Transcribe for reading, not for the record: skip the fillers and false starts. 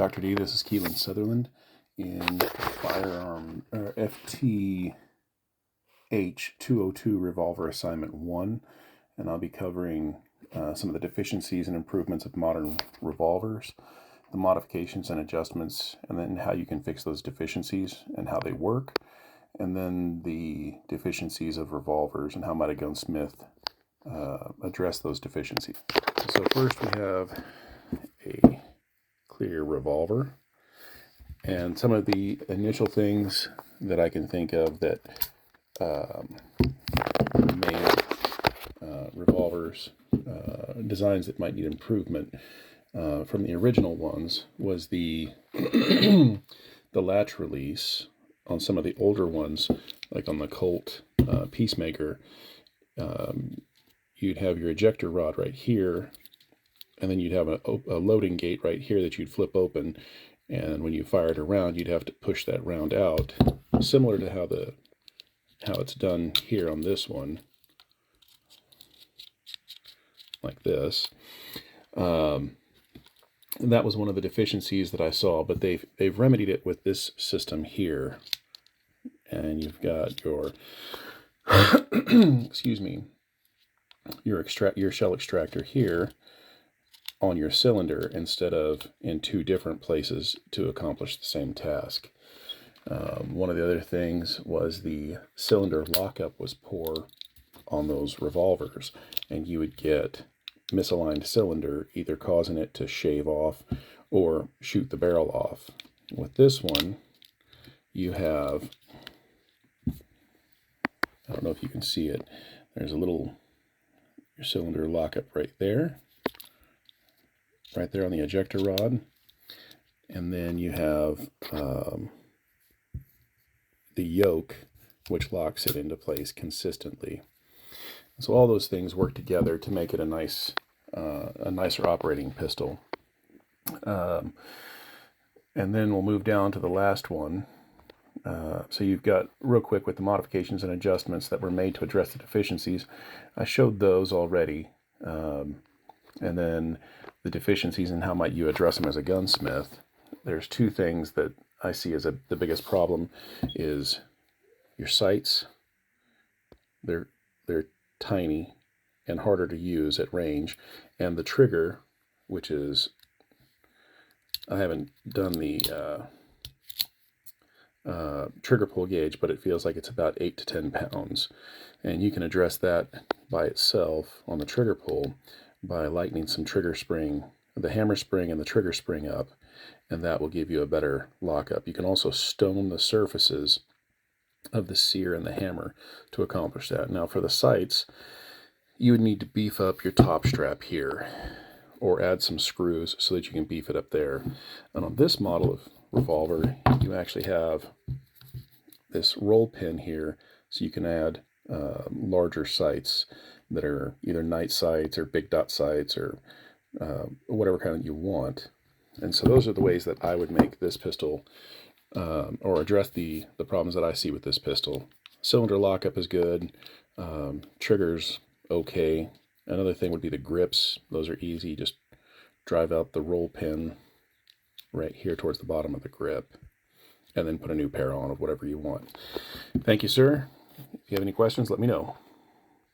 Dr. D, this is Keelan Sutherland in firearm FTH 202 Revolver Assignment 1, and I'll be covering some of the deficiencies and improvements of modern revolvers, the modifications and adjustments, and then how you can fix those deficiencies and how they work, and then the deficiencies of revolvers and how might a gunsmith address those deficiencies. So first we have a clear revolver, and some of the initial things that I can think of that made revolvers designs that might need improvement from the original ones was the the latch release on some of the older ones, like on the Colt Peacemaker. You'd have your ejector rod right here, and then you'd have a loading gate right here that you'd flip open, and when you fire it around, you'd have to push that round out, similar to how it's done here on this one, like this. And that was one of the deficiencies that I saw, but they've remedied it with this system here, and you've got your excuse me, your shell extractor here on your cylinder instead of in two different places to accomplish the same task. One of the other things was the cylinder lockup was poor on those revolvers, and you would get misaligned cylinder, either causing it to shave off or shoot the barrel off. With this one, you have, I don't know if you can see it, there's a little your cylinder lockup right there on the ejector rod, and then you have the yoke, which locks it into place consistently. So all those things work together to make it a nicer operating pistol. And then we'll move down to the last one. So you've got, real quick, with the modifications and adjustments that were made to address the deficiencies. I showed those already. And then the deficiencies and how might you address them as a gunsmith. There's two things that I see as the biggest problem is your sights. They're tiny and harder to use at range, and the trigger, which is, I haven't done the trigger pull gauge, but it feels like it's about 8 to 10 pounds, and you can address that by itself on the trigger pull by lightening some trigger spring, the hammer spring and the trigger spring up, and that will give you a better lockup. You can also stone the surfaces of the sear and the hammer to accomplish that. Now for the sights, you would need to beef up your top strap here or add some screws so that you can beef it up there. And on this model of revolver, you actually have this roll pin here, so you can add larger sights that are either night sights or big dot sights or whatever kind you want. And so those are the ways that I would make this pistol or address the problems that I see with this pistol. Cylinder lockup is good, triggers okay. Another thing would be the grips. Those are easy. Just drive out the roll pin right here towards the bottom of the grip, and then put a new pair on of whatever you want. Thank you, sir. If you have any questions, let me know.